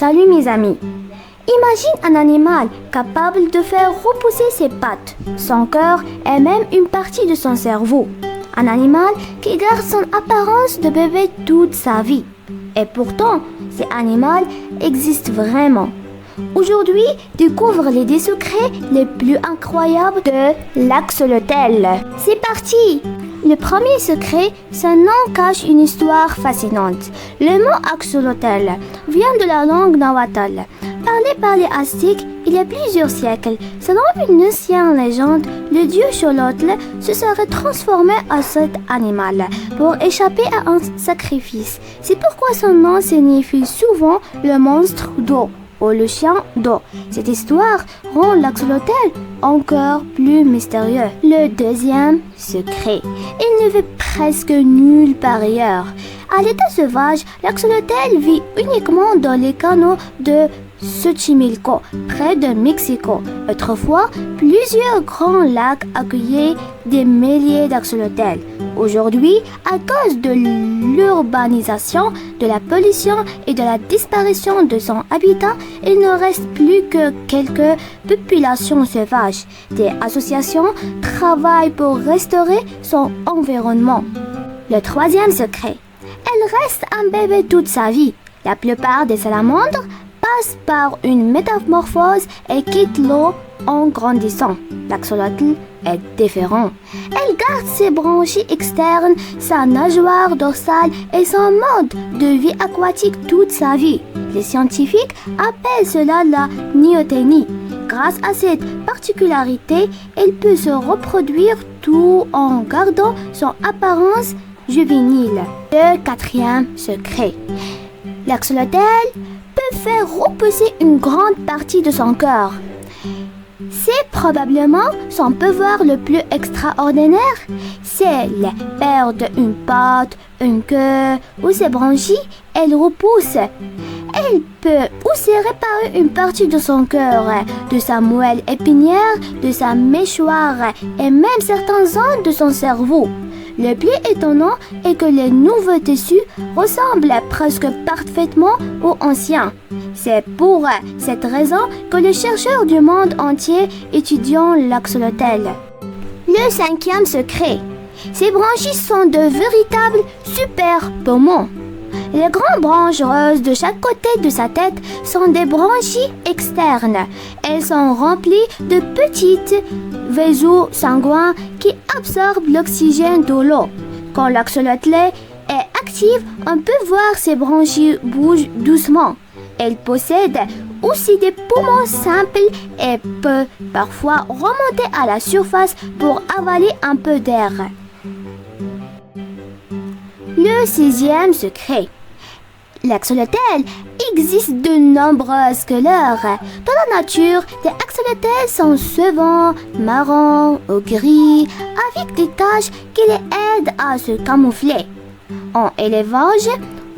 Salut mes amis. Imagine un animal capable de faire repousser ses pattes, son cœur et même une partie de son cerveau. Un animal qui garde son apparence de bébé toute sa vie. Et pourtant, cet animal existe vraiment. Aujourd'hui, découvre les secrets les plus incroyables de l'axolotl. C'est parti! Le premier secret, son nom cache une histoire fascinante. Le mot axolotl vient de la langue nahuatl, parlé par les Aztèques il y a plusieurs siècles. Selon une ancienne légende, le dieu Xolotl se serait transformé en cet animal pour échapper à un sacrifice. C'est pourquoi son nom signifie souvent le monstre d'eau ou le chien d'eau. Cette histoire rend l'axolotl encore plus mystérieux. Le deuxième secret, il ne vit presque nulle part ailleurs. À l'état sauvage, l'axolotl vit uniquement dans les canaux de Xochimilco, près de Mexico. Autrefois, plusieurs grands lacs accueillaient des milliers d'axolotls. Aujourd'hui, à cause de l'urbanisation, de la pollution et de la disparition de son habitat, il ne reste plus que quelques populations sauvages. Des associations travaillent pour restaurer son environnement. Le troisième secret, elle reste un bébé toute sa vie. La plupart des salamandres passent par une métamorphose et quittent l'eau en grandissant. L'axolotl est différent. Elle garde ses branchies externes, sa nageoire dorsale et son mode de vie aquatique toute sa vie. Les scientifiques appellent cela la néothénie. Grâce à cette particularité, elle peut se reproduire tout en gardant son apparence juvénile. Le quatrième secret. L'axolotl peut faire repousser une grande partie de son corps. C'est probablement son pouvoir le plus extraordinaire. Si elle perd une patte, une queue ou ses branchies, elle repousse. Elle peut aussi réparer une partie de son cœur, de sa moelle épinière, de sa mâchoire et même certaines zones de son cerveau. Le plus étonnant est que les nouveaux tissus ressemblent presque parfaitement aux anciens. C'est pour cette raison que les chercheurs du monde entier étudient l'axolotl. Le cinquième secret. Ses branchies sont de véritables super poumons. Les grandes branches roses de chaque côté de sa tête sont des branchies externes. Elles sont remplies de petites vaisseaux sanguins qui absorbent l'oxygène de l'eau. Quand l'axolotl est active, on peut voir ses branchies bouger doucement. Elle possède aussi des poumons simples et peut parfois remonter à la surface pour avaler un peu d'air. Le sixième secret. L'axolotl existe de nombreuses couleurs. Dans la nature, les axolotls sont souvent marrons ou gris avec des taches qui les aident à se camoufler. En élevage,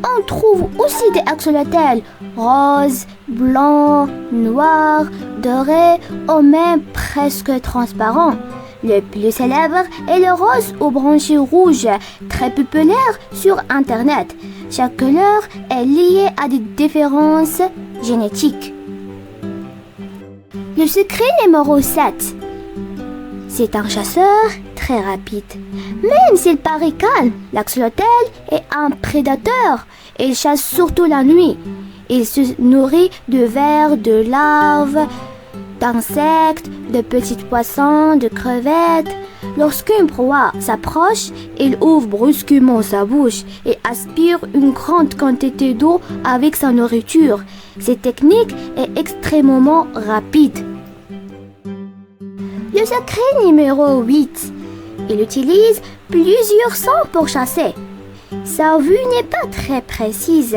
on trouve aussi des axolotls roses, blancs, noirs, dorés ou même presque transparents. Le plus célèbre est le rose aux branchies rouges, très populaire sur Internet. Chaque couleur est liée à des différences génétiques. Le secret numéro 7. C'est un chasseur très rapide. Même s'il paraît calme, l'axolotl est un prédateur. Il chasse surtout la nuit. Il se nourrit de vers, de larves, d'insectes, de petits poissons, de crevettes. Lorsqu'une proie s'approche, il ouvre brusquement sa bouche et aspire une grande quantité d'eau avec sa nourriture. Cette technique est extrêmement rapide. Le secret numéro 8. Il utilise plusieurs sons pour chasser. Sa vue n'est pas très précise.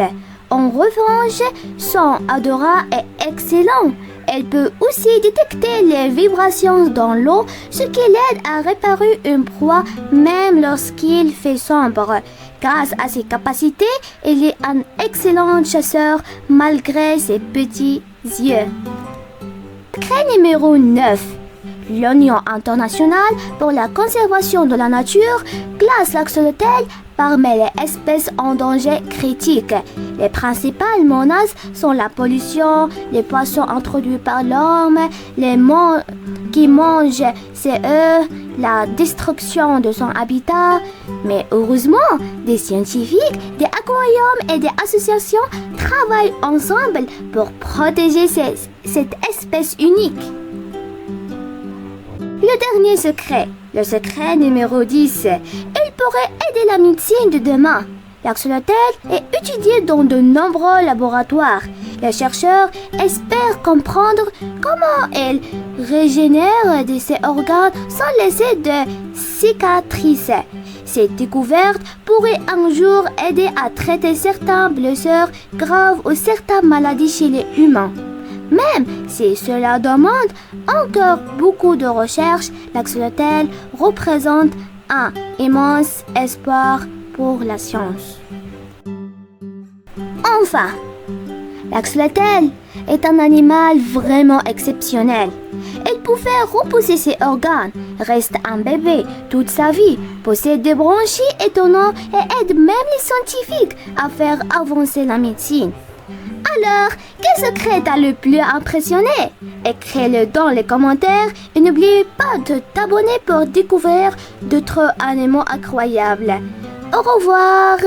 En revanche, son odorat est excellent. Elle peut aussi détecter les vibrations dans l'eau, ce qui l'aide à réparer une proie même lorsqu'il fait sombre. Grâce à ses capacités, il est un excellent chasseur malgré ses petits yeux. Secret numéro 9. L'Union internationale pour la conservation de la nature classe l'axolotl parmi les espèces en danger critique. Les principales menaces sont la pollution, les poissons introduits par l'homme, qui mangent ses œufs, la destruction de son habitat. Mais heureusement, des scientifiques, des aquariums et des associations travaillent ensemble pour protéger cette espèce unique. Le dernier secret, le secret numéro 10. Il pourrait aider la médecine de demain. L'axolotl est étudié dans de nombreux laboratoires. Les chercheurs espèrent comprendre comment elle régénère ses organes sans laisser de cicatrices. Cette découverte pourrait un jour aider à traiter certaines blessures graves ou certaines maladies chez les humains. Même si cela demande encore beaucoup de recherches, l'axolotl représente un immense espoir pour la science. Enfin, l'axolotl est un animal vraiment exceptionnel. Il pouvait repousser ses organes, reste un bébé toute sa vie, possède des branchies étonnantes et aide même les scientifiques à faire avancer la médecine. Alors, quel secret t'a le plus impressionné? Écris-le dans les commentaires et n'oublie pas de t'abonner pour découvrir d'autres animaux incroyables. Au revoir!